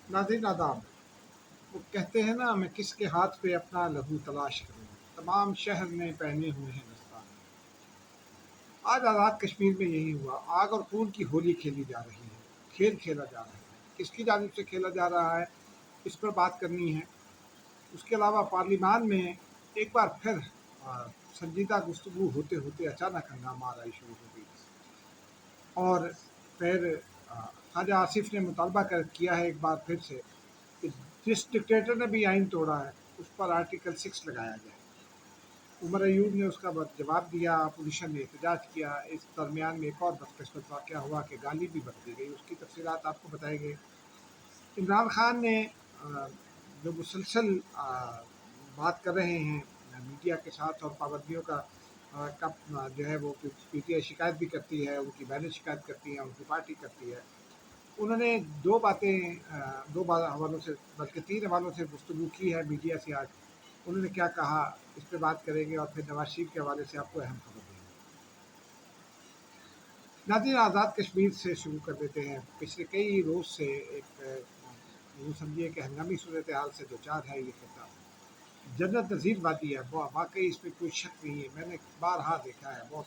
नाज़रीन आदाब। वो कहते हैं ना, मैं किसके हाथ पे अपना लहू तलाश करूँ, तमाम शहर में पहने हुए हैं दस्ताने। आज आज़ाद कश्मीर में यही हुआ। आग और खून की होली खेली जा रही है, खेल खेला जा रहा है। किसकी जानिब से खेला जा रहा है, इस पर बात करनी है। उसके अलावा पार्लियामान में एक बार फिर आ, संजीदा गुफ्तगू होते होते अचानक हंगामा आराई शुरू हो गई और फिर ख्वाजा आसिफ ने मुतालबा किया है एक बार फिर से कि जिस डिक्टेटर ने भी आइन तोड़ा है उस पर आर्टिकल 6 लगाया जाए। उमर अयूब ने उसका जवाब दिया, अपोजिशन ने एहतजाज किया। इस दरमियान में एक और बदकिस्मत वाक़या हुआ कि गाली भी बक दी गई। उसकी तफसीलात आपको बताएंगे। इमरान खान ने जो मुसलसल बात कर रहे हैं मीडिया के साथ और पाबंदियों का कब जो है वो पीटीआई शिकायत भी करती है, उनकी बहनें शिकायत करती हैं, उनकी पार्टी करती है। उन्होंने दो बार हवालों से, बल्कि 3 हवालों से गुफ्तगू की है मीडिया से आज। उन्होंने क्या कहा, इस पे बात करेंगे और फिर नवाज शरीफ के हवाले से आपको अहम खबर देंगे। नाज़रीन, आज़ाद कश्मीर से शुरू कर देते हैं। पिछले कई रोज़ से एक यूँ समझिए कि हंगामी सूरत हाल से दो चार है ये खिता। जन्नत नज़ीर वादी है, वाकई इसमें कोई शक नहीं है। मैंने बारहा देखा है, बहुत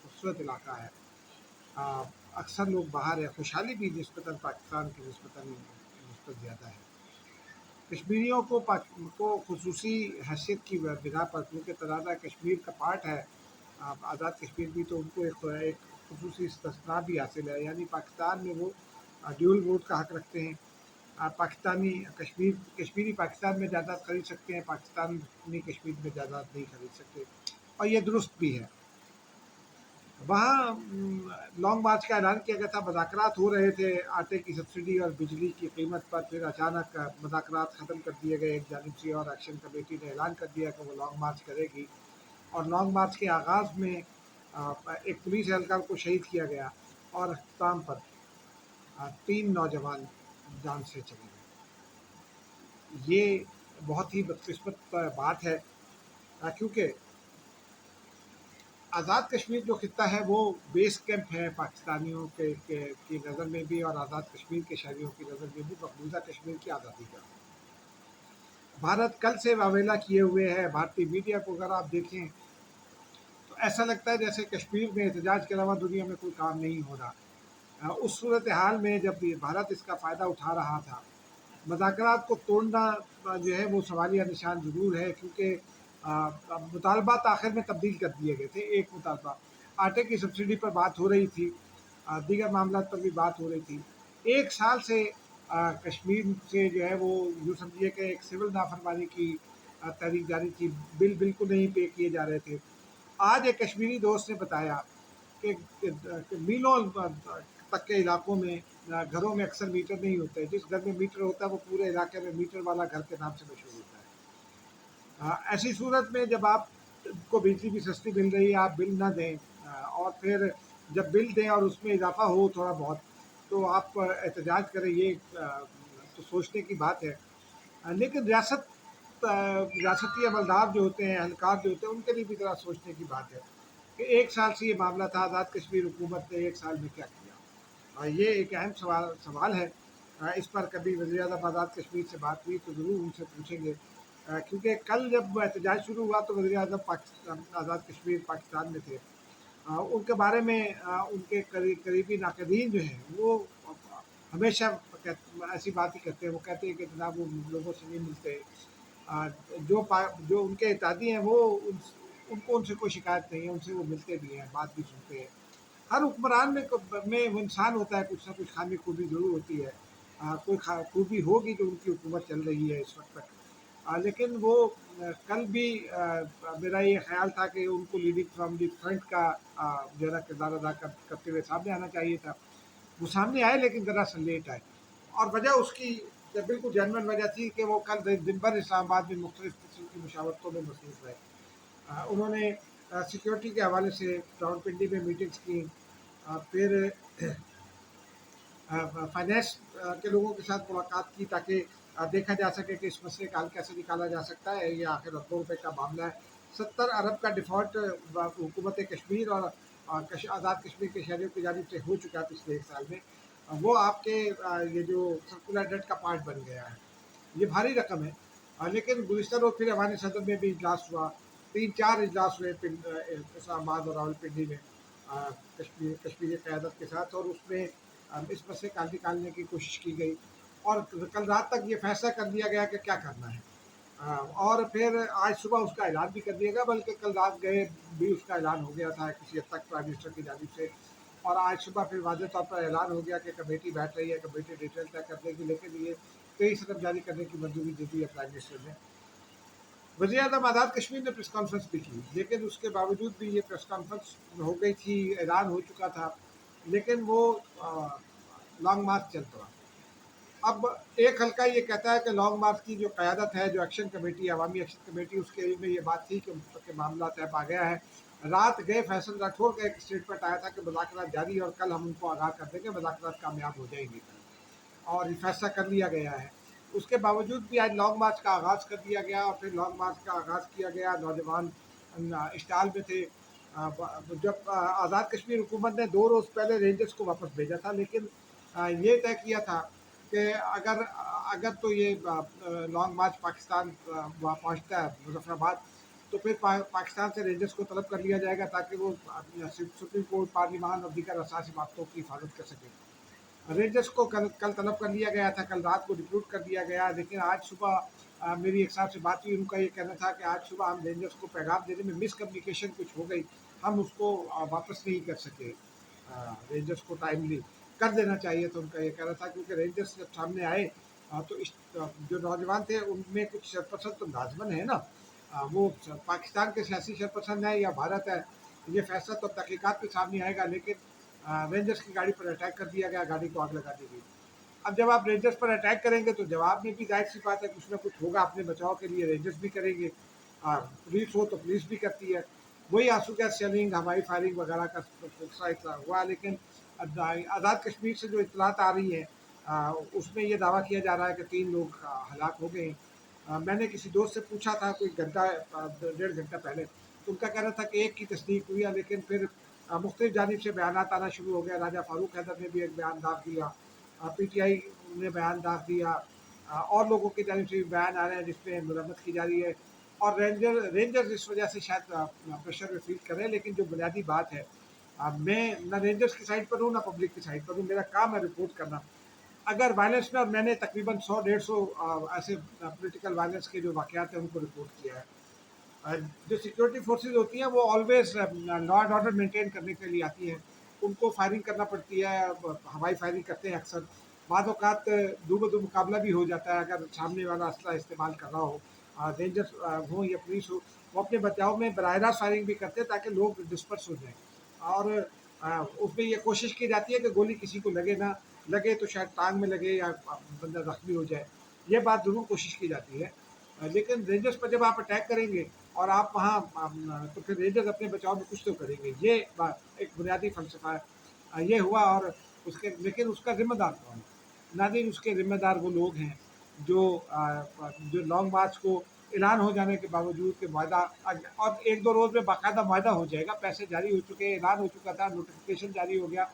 खूबसूरत इलाका है। अक्सर लोग बाहर है, खुशहाली भी निस्बतन पाकिस्तान की निस्बत ज़्यादा है। कश्मीरियों को खुसूसी हैसियत की बिना पर, क्योंकि तनाज़ा कश्मीर का पार्ट है आज़ाद कश्मीर भी, तो उनको एक खुसूसी इस्तिस्ना भी हासिल है। यानी पाकिस्तान में वो ड्यूल वोट का हक़ रखते हैं। पाकिस्तानी कश्मीरी पाकिस्तान में जायदाद खरीद सकते हैं, पाकिस्तानी कश्मीर में जायदाद नहीं खरीद सकते, और ये दुरुस्त भी है। वहाँ लॉन्ग मार्च का ऐलान किया गया था, मुज़ाकरात हो रहे थे आटे की सब्सिडी और बिजली की कीमत पर। फिर अचानक मुज़ाकरात ख़त्म कर दिए गए एक जानिब से, और एक्शन कमेटी ने ऐलान कर दिया कि वो लॉन्ग मार्च करेगी। और लॉन्ग मार्च के आगाज़ में एक पुलिस एहलकार को शहीद किया गया और अख्ताम पर 3 नौजवान जान से चले गए। ये बहुत ही बदकिस्मत बात है, क्योंकि आज़ाद कश्मीर जो खित्ता है वो बेस कैंप है पाकिस्तानियों की नज़र में भी, और आज़ाद कश्मीर के शहरियों की नज़र में भी मकबूजा कश्मीर की आज़ादी का। भारत कल से वावेला किए हुए है। भारतीय मीडिया को अगर आप देखें तो ऐसा लगता है जैसे कश्मीर में एहतजाज के अलावा दुनिया में कोई काम नहीं हो रहा। उस सूरत हाल में जब भारत इसका फ़ायदा उठा रहा था, मुज़ाकरात को तोड़ना जो है वो सवालिया निशान ज़रूर है, क्योंकि मुतालबात आखिर में तब्दील कर दिए गए थे। एक मुतालबा आटे की सब्सिडी पर बात हो रही थी, दीगर मामला पर भी बात हो रही थी। 1 साल से कश्मीर से जो है वो यूँ समझिए कि एक सिविल नाफरमानी की तहरीक जारी थी। बिल्कुल नहीं पे किए जा रहे थे। आज एक कश्मीरी दोस्त ने बताया कि मीलों तक के इलाकों में घरों में अक्सर मीटर नहीं होते। जिस घर में मीटर होता है वो पूरे इलाके में मीटर वाला घर के नाम से मशहूर होता है। ऐसी सूरत में जब आपको बिजली भी सस्ती मिल रही है, आप बिल ना दें, और फिर जब बिल दें और उसमें इजाफा हो थोड़ा बहुत, तो आप एहतजाज करें, ये तो सोचने की बात है। लेकिन रियासती अमलदार जो होते हैं, एहलकार जो होते हैं, उनके लिए भी ज़रा सोचने की बात है कि 1 साल से ये मामला था, आज़ाद कश्मीर हुकूमत ने 1 साल में क्या किया। ये एक अहम सवाल है। इस पर कभी वज़ीर-ए-आज़म आज़ाद कश्मीर से बात हुई तो ज़रूर उनसे पूछेंगे, क्योंकि कल जब एहतजाज शुरू हुआ तो वज़ीर-ए-आज़म पाकिस्तान आज़ाद कश्मीर पाकिस्तान में थे। उनके बारे में उनके करीबी नाक़दीन जो हैं वो हमेशा ऐसी बात ही करते हैं। वो कहते हैं कि जनाब वो लोगों से नहीं मिलते। जो उनके इत्यादी हैं वो उनको उनसे कोई शिकायत नहीं है, उनसे वो मिलते भी हैं, बात भी सुनते हैं। हर हुक्मरान में वो इंसान होता है, कुछ ना कुछ खामी खूबी ज़रूर होती है। कोई खूबी होगी जो उनकी हुकूमत चल रही है इस वक्त तक। लेकिन वो कल भी मेरा ये ख्याल था कि उनको लीडिंग फ्रॉम दी फ्रंट का जो है ना किरदार अदा करते हुए सामने आना चाहिए था। वो सामने आए लेकिन ज़रा सा लेट आए, और वजह उसकी बिल्कुल जेन्युइन वजह थी कि वो कल दिन भर इस्लामाबाद में मुख्तलिफ किस्म की मुशावरतों में मसरूफ़ रहे। उन्होंने सिक्योरिटी के हवाले से रावलपिंडी में मीटिंग्स की, फिर फाइनेंस के लोगों के साथ मुलाकात की, ताकि देखा जा सके कि इस मसले का हल कैसे निकाला जा सकता है। ये आखिर अरबों रुपए का मामला है। 70 अरब का डिफ़ॉल्ट हुकूमत कश्मीर और आज़ाद कश्मीर के शहरियों की जानिब से हो चुका है पिछले 1 साल में। وہ آپ کے یہ جو سرکولر ڈیٹ کا پارٹ بن گیا ہے. یہ بھاری رقم ہے. لیکن گزشتہ روز پھر افغان صدر میں بھی اجلاس ہوا. 3-4 اجلاس ہوئے اسلام آباد اور راول پنڈی میں کشمیری قیادت کے ساتھ, اور اس میں اس مسئلے کا حل نکالنے کی کوشش کی گئی. اور کل رات تک یہ فیصلہ کر لیا گیا کہ کیا کرنا ہے. اور پھر آج صبح اس کا اعلان بھی کر دیا گیا, بلکہ کل رات گئے بھی اس کا اعلان ہو گیا تھا کسی حد تک پرائم منسٹر کی جانب سے. اور آج صبح پھر واضح طور پر اعلان ہو گیا کہ کمیٹی بیٹھ رہی ہے, کمیٹی ڈیٹیل طے کر دے گی, لیکن یہ 23 رقم جاری کرنے کی منظوری دے دی ہے پرائم منسٹر نے. وزیر اعظم آزاد کشمیر نے پریس کانفرنس بھی کی, لیکن اس کے باوجود بھی یہ پریس کانفرنس ہو گئی تھی, اعلان ہو چکا تھا, لیکن وہ لانگ مارچ چل پڑا. اب ایک حلقہ یہ کہتا ہے کہ لانگ مارچ کی جو قیادت ہے, جو ایکشن کمیٹی, عوامی ایکشن کمیٹی, اس کے علم میں یہ بات تھی کہ معاملہ طے پا گیا ہے. رات گئے فیصل راٹھور کا ایک اسٹیٹمنٹ آیا تھا کہ مذاکرات جاری اور کل ہم ان کو آگاہ کر دیں گے, مذاکرات کامیاب ہو جائیں گے, اور یہ فیصلہ کر لیا گیا ہے. اس کے باوجود بھی آج لانگ مارچ کا آغاز کر دیا گیا, اور پھر لانگ مارچ کا آغاز کیا گیا. نوجوان اشتعال میں تھے. جب آزاد کشمیر حکومت نے 2 روز پہلے رینجرز کو واپس بھیجا تھا, لیکن یہ طے کیا تھا کہ اگر تو یہ لانگ مارچ پاکستان پہنچتا ہے مظفر آباد, تو پھر پاکستان سے رینجرز کو طلب کر لیا جائے گا تاکہ وہ سپریم کورٹ, پارلیمان اور دیگر اساسی عمارتوں کی حفاظت کر سکیں. رینجرز کو کل طلب کر لیا گیا تھا, کل رات کو ریکروٹ کر دیا گیا, لیکن آج صبح میری ایک صاحب سے بات ہوئی, ان کا یہ کہنا تھا کہ آج صبح ہم رینجرز کو پیغام دینے میں مس کمیونیکیشن کچھ ہو گئی, ہم اس کو واپس نہیں کر سکے. رینجرز کو ٹائملی کر دینا چاہیے تھا, ان کا یہ کہنا تھا, کیونکہ رینجرز جب سامنے آئے تو جو نوجوان تھے ان میں کچھ شرپسند تو لازمن ہے نا, وہ پاکستان کے سیاسی شرپسند ہے یا بھارت ہے, یہ فیصلہ تو تحقیقات کے سامنے آئے گا. لیکن رینجرز کی گاڑی پر اٹیک کر دیا گیا, گاڑی کو آگ لگا دی گئی. اب جب آپ رینجرز پر اٹیک کریں گے تو جواب میں بھی ظاہر سی بات ہے کچھ نہ کچھ ہوگا اپنے بچاؤ کے لیے, رینجرز بھی کریں گے, پولیس ہو تو پولیس بھی کرتی ہے. وہی آنسو گیس سیلنگ, ہوائی فائرنگ وغیرہ کا سلسلہ ہوا. لیکن آزاد کشمیر سے جو اطلاعات آ رہی ہیں اس میں یہ دعویٰ کیا جا رہا ہے کہ 3 لوگ ہلاک ہو گئے ہیں. میں نے کسی دوست سے پوچھا تھا کوئی گھنٹہ 1.5 گھنٹہ پہلے, تو ان کا کہنا تھا کہ ایک کی تصدیق ہوئی ہے, لیکن پھر مختلف جانب سے بیانات آنا شروع ہو گیا. راجہ فاروق حیدر نے بھی ایک بیان داغ دیا, پی ٹی آئی نے بیان داغ دیا, اور لوگوں کی جانب سے بھی بیان آ رہے ہیں جس میں مذمت کی جا رہی ہے. اور رینجرز اس وجہ سے شاید پریشر میں فیل کر رہے ہیں, لیکن جو بنیادی بات ہے, میں نہ رینجرز کی سائڈ پر ہوں نہ پبلک کی سائڈ پر ہوں, میرا کام ہے رپورٹ کرنا. اگر وائلنس میں, اور میں نے تقریباً 100-150 ایسے پولیٹیکل وائلنس کے جو واقعات ہیں ان کو رپورٹ کیا ہے. جو سیکورٹی فورسز ہوتی ہیں وہ always law and order maintain کرنے کے لیے آتی ہیں, ان کو فائرنگ کرنا پڑتی ہے, ہوائی فائرنگ کرتے ہیں اکثر. بعض اوقات دو بدو مقابلہ بھی ہو جاتا ہے اگر سامنے والا اسلحہ استعمال کر رہا ہو, رینجرز ہوں یا پولیس ہو, وہ اپنے بچاؤ میں براہ راست فائرنگ بھی کرتے ہیں تاکہ لوگ ڈسپرس ہو جائیں. اور اس میں یہ کوشش کی جاتی ہے کہ گولی کسی کو لگے نہ لگے, تو شاید ٹانگ میں لگے یا بندہ زخمی ہو جائے, یہ بات ضرور کوشش کی جاتی ہے. لیکن رینجرز پر جب آپ اٹیک کریں گے اور آپ وہاں, تو پھر رینجرز اپنے بچاؤ میں کچھ تو کریں گے, یہ ایک بنیادی فلسفہ ہے. یہ ہوا, اور لیکن اس کا ذمہ دار کون ہے؟ ناظرین, اس کے ذمہ دار وہ لوگ ہیں جو لانگ مارچ کو اعلان ہو جانے کے باوجود کہ معاہدہ, اور 1-2 روز میں باقاعدہ معاہدہ ہو جائے گا, پیسے جاری ہو چکے ہیں, اعلان ہو چکا تھا, نوٹیفیکیشن جاری ہو گیا.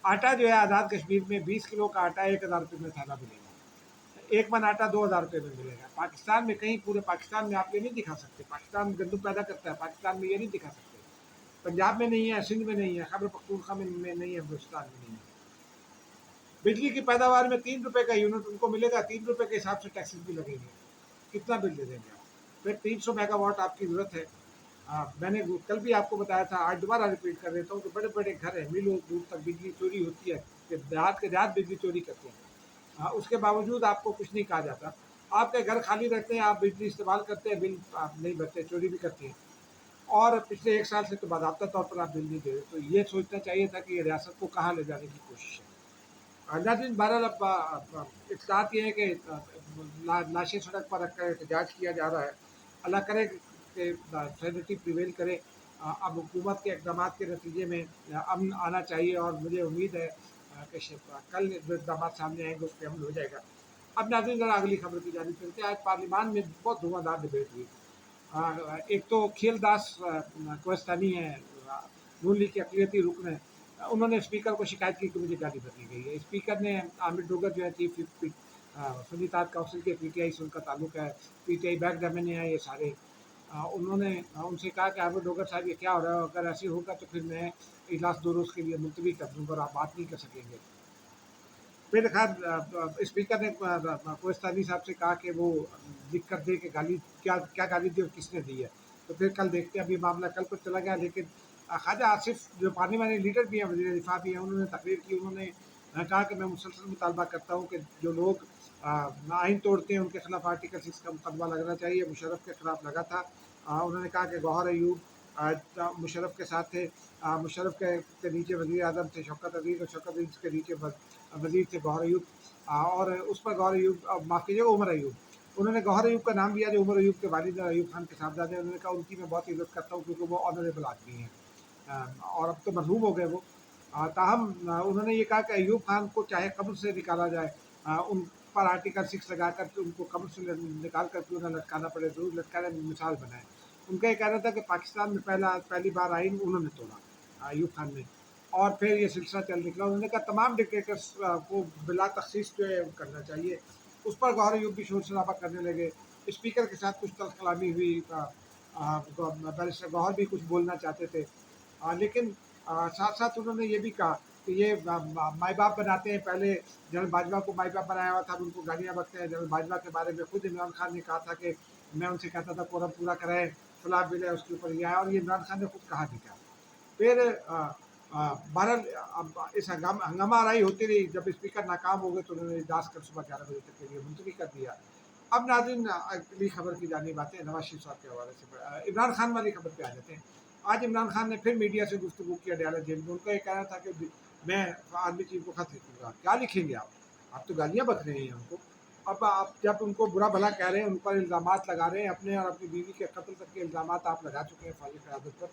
آٹا جو ہے آزاد کشمیر میں 20 کلو کا آٹا 1000 روپے میں تھیلا ملے گا, 1 من آٹا 2000 روپے میں ملے گا. پاکستان میں کہیں, پورے پاکستان میں آپ یہ نہیں دکھا سکتے. پاکستان گندم پیدا کرتا ہے, پاکستان میں یہ نہیں دکھا سکتے. پنجاب میں نہیں ہے, سندھ میں نہیں ہے, خیبر پختونخوا میں نہیں ہے, بلوچستان میں نہیں ہے. بجلی کی پیداوار میں 3 روپے کا یونٹ ان کو ملے گا, 3 روپے کے حساب سے ٹیکسز بھی لگیں گے. کتنا بل دے دیں گے آپ؟ پھر 300 میگا واٹ آپ کی ضرورت ہے. میں نے کل بھی آپ کو بتایا تھا, آج دوبارہ ریپیٹ کر دیتا ہوں کہ بڑے بڑے گھر ہیں, میلوں دور تک بجلی چوری ہوتی ہے, کہ دیہات کے دیہات بجلی چوری کرتے ہیں. اس کے باوجود آپ کو کچھ نہیں کہا جاتا. آپ کے گھر خالی رہتے ہیں, آپ بجلی استعمال کرتے ہیں, بل آپ نہیں بھرتے, چوری بھی کرتے ہیں, اور پچھلے 1 سال سے تو باضابطہ طور پر آپ بل نہیں دے رہے. تو یہ سوچنا چاہیے تھا کہ یہ ریاست کو کہاں لے جانے کی کوشش ہے. ناظرین, بہرحال اب اطلاعات یہ ہے کہ لاشیں سڑک پر رکھ کر احتجاج کیا جا رہا ہے. اللہ کرے کہ سینٹی پریویل کرے. اب حکومت کے اقدامات کے نتیجے میں امن آنا چاہیے, اور مجھے امید ہے کہ کل جو اقدامات سامنے آئیں گے اس پہ عمل ہو جائے گا. اب ناظرین ذرا اگلی خبر کی جانب چلتے ہیں. آج پارلیمان میں بہت دھواں دار ڈبیٹ ہوئی. ایک تو کھیل داس کوہستانی ہے, نون لیگ کے اقلیتی رکن ہیں, उन्होंने स्पीकर को शिकायत की कि मुझे गाली बकी गई है। स्पीकर ने आमिर डोगर जो है चीफ सुनीताज काउंसिल के पीटीआई से उनका ताल्लुक है, पीटीआई बैक डैमेन है ये सारे। उन्होंने उनसे कहा कि आमिर डोगर साहब ये क्या हो रहा है, अगर ऐसे होगा तो फिर मैं इजलास 2 रोज़ के लिए मुलतवी कर दूँगा और आप बात नहीं कर सकेंगे। फिर खैर स्पीकर ने कोहिस्तानी साहब से कहा कि वो लिख कर दे कि गाली क्या क्या गाली दी और किसने दी है। तो फिर कल देखते हैं, अभी मामला कल पर चला गया। लेकिन ख्वाजा आसिफ जो पार्लियामानी लीडर भी हैं, वज़ीर दिफा भी हैं, उन्होंने तकरीर की। उन्होंने कहा कि मैं मुसलसल मुतालबा करता हूँ कि जो लोग आइन तोड़ते हैं उनके खिलाफ आर्टिकल 6 का मुकदमा लगना चाहिए। मुशर्रफ के खिलाफ लगा था। उन्होंने कहा कि गौहर अयूब मुशर्रफ के साथ थे, मुशर्रफ के नीचे वज़ीर आज़म थे शौकत अजीज़, और शौकत अजीज़ के नीचे वज़ीर थे गौहर अयूब। और उस पर गौहर अयूब, माफ़ कीजिएगा, उमर अयूब। उन्होंने गौहर अयूब का नाम लिया जो उमर अयूब के वालिद अयूब खान के साहबजादे। उन्होंने कहा उनकी मैं बहुत इज़्ज़त करता हूँ क्योंकि वो ऑनरेबल आदमी हैं, और अब तो मरहूम हो गए वो। ताहम उन्होंने ये कहा कि अयूब खान को चाहे कब्र से निकाला जाए, उन पर आर्टिकल 6 लगा कर के उनको कब्र से निकाल कर क्यों ना लटकाना पड़े, ज़रूर लटकाने में मिसाल बनाए। उनका ये कहना था कि पाकिस्तान में पहली बार आइन उन्होंने तोड़ा, अयूब खान ने, और फिर ये सिलसिला चल निकला। उन्होंने कहा तमाम डिक्टेटर्स को बिला तखसीस जो है करना चाहिए। उस पर गौहर अयूब भी शोर शराबा करने लगे। स्पीकर के साथ कुछ तल्ख कलामी हुई। बैरिस्टर गौहर भी कुछ बोलना चाहते थे, लेकिन साथ साथ उन्होंने ये भी कहा कि ये माई बाप बनाते हैं। पहले जनरल बाजवा को माई बाप बनाया हुआ था, अब उनको गालियाँ बकते हैं। जनरल बाजवा के बारे में खुद इमरान खान ने कहा था कि मैं उनसे कहता था कोरम पूरा कराएं, फलाह बिल है उसके ऊपर ये आया, और ये इमरान खान ने खुद कहा भी था। फिर बहरहाल अब इस हंगामा आराई होती रही। जब स्पीकर नाकाम हो गए तो उन्होंने इजलास कर सुबह 11 बजे तक के लिए मुलतवी कर दिया। अब नाज़रीन अगली खबर की जानिब आते हैं। नवाज शरीफ साहब के हवाले से इमरान खान वाली खबर पे आ जाते हैं। आज इमरान खान ने फिर मीडिया से गुफ्तगू की अडयाला जेल में। उनका ये कहना था कि मैं आर्मी चीफ को खत लिखूंगा। क्या लिखेंगे आप तो गालियाँ बक रहे हैं हमको। अब आप जब उनको बुरा भला कह रहे हैं, उन पर इल्ज़ामात लगा रहे हैं, अपने और अपनी बीवी के कत्ल तक के इल्ज़ामात आप लगा चुके हैं फौजी क़यादत पर,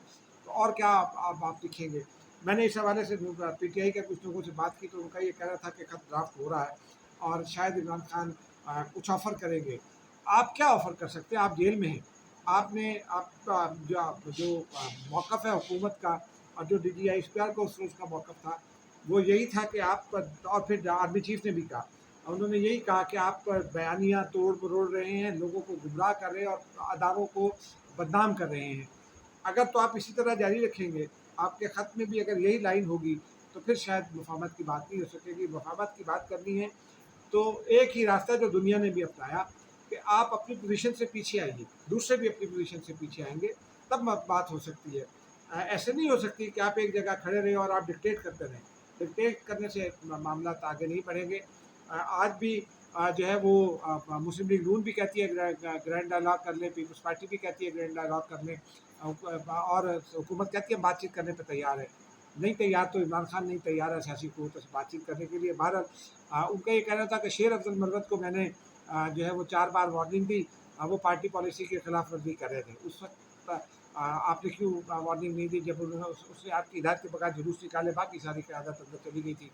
तो और क्या आप लिखेंगे। मैंने इस हवाले से पीटीआई के कुछ लोगों से बात की तो उनका ये कहना था कि खत ड्राफ्ट हो रहा है और शायद इमरान खान कुछ ऑफ़र करेंगे। आप क्या ऑफ़र कर सकते हैं, आप जेल में हैं। आपने आपका जो मौक़िफ़ है हुकूमत का, और जो DGI स्पीकर को उस रोज़ का मौक़िफ़ था वो यही था कि आप, और फिर आर्मी चीफ ने भी कहा, उन्होंने यही कहा कि आप बयानियाँ तोड़ मरोड़ रहे हैं, लोगों को गुमराह कर रहे हैं और अदारों को बदनाम कर रहे हैं। अगर तो आप इसी तरह जारी रखेंगे, आपके ख़त में भी अगर यही लाइन होगी तो फिर शायद मुफाहमत की बात नहीं हो सकेगी। मुफाहमत की बात करनी है तो एक ही रास्ता जो दुनिया ने भी अपनाया कि आप अपनी पोजीशन से पीछे आइए, दूसरे भी अपनी पोजीशन से पीछे आएंगे, तब बात हो सकती है। ऐसे नहीं हो सकती कि आप एक जगह खड़े रहें और आप डिक्टेट करते रहें। डिक्टेट करने से मामला आगे नहीं बढ़ेंगे। आज भी जो है वो मुस्लिम लीग नून भी कहती है ग्रैंड डायलॉग कर लें, पीपल्स पार्टी भी कहती है ग्रैंड डायलॉग कर लें, और हुकूमत कहती है बातचीत करने पर तैयार है। नहीं तैयार तो इमरान खान नहीं तैयार है सियासी क़ुव्वतों से बातचीत करने के लिए। बहरहाल उनका ये कहना था कि शेर अफजल मरवत को मैंने जो है वो 4 बार वार्निंग दी, वो पार्टी पॉलिसी के खिलाफ वर्जी कर रहे थे। उस वक्त आपने क्यों वार्निंग नहीं दी जब उन्होंने उसने आपकी हिदायत के बगैर जुलूस निकाले, बाकी सारी क़यादत अंदर चली गई थी।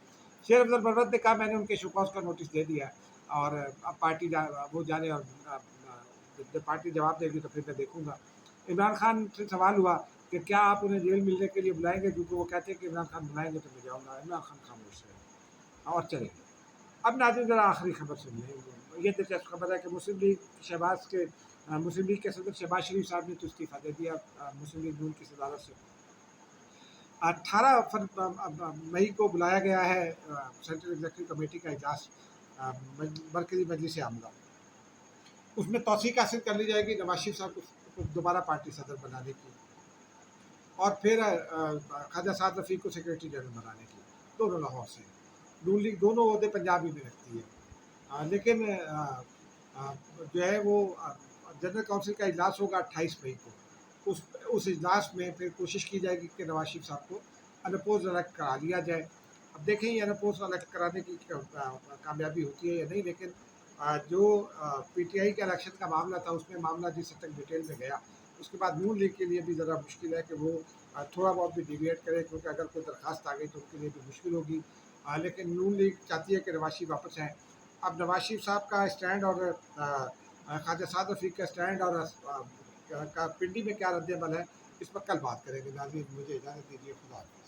शेर अफजल मरवत ने कहा मैंने उनके शोकॉज का नोटिस दे दिया और अब पार्टी वो जाने, और जब पार्टी जवाब देगी तो फिर मैं देखूँगा। इमरान खान से सवाल हुआ कि क्या आप उन्हें जेल मिलने के लिए बुलाएंगे, क्योंकि वो कहते हैं कि इमरान खान बुलाएंगे तो मैं जाऊँगा। इमरान खान खामोश है और चले गए। अब नाज़रीन ज़रा आखिरी खबर सुन लें। ये दिलचस्प खबर है कि मुस्लिम लीग के सदर शहबाज शरीफ साहब ने तो इस्तीफ़ा दे दिया मुस्लिम लीग नून की सदारत से। 18 मई को बुलाया गया है सेंट्रल एग्जीक्यूटिव कमेटी का इजलास, मरकज़ी मजलिस आमला। उसमें तौसीक हासिल कर ली जाएगी नवाज शरीफ साहब को दोबारा पार्टी सदर बनाने की, और फिर ख्वाजा साद रफ़ीक को सेक्रेटरी जनरल बनाने की। दोनों लाहौर से, नून लीग दोनों ओहदे पंजाबी में रखती है। लेकिन जो है वो जनरल काउंसिल का इजलास होगा 28 मई को। उस इजलास में फिर कोशिश की जाएगी कि नवाज शरीफ साहब को अनअपोज इलेक्ट करा लिया जाए। अब देखें ये अनअपोज इलेक्ट कराने की कामयाबी होती है या नहीं। लेकिन जो पीटीआई के इलेक्शन का मामला था उसमें मामला जिस हद तक डिटेल में गया, उसके बाद नून लीग के लिए भी ज़रा मुश्किल है कि वो थोड़ा बहुत भी डिविएट करे, क्योंकि अगर कोई दरख्वास्त आ गई तो उनके लिए भी मुश्किल होगी। लेकिन नून लीग चाहती है कि नवाज शरीफ वापस आएँ। अब नवाज शरीफ साहब का स्टैंड और ख्वाजा साद रफ़ीक का स्टैंड और का पिंडी में क्या रद्द अमल है, इस पर कल बात करेंगे। नाज़रीन मुझे इजाज़त दीजिए, खुदा हाफ़िज़।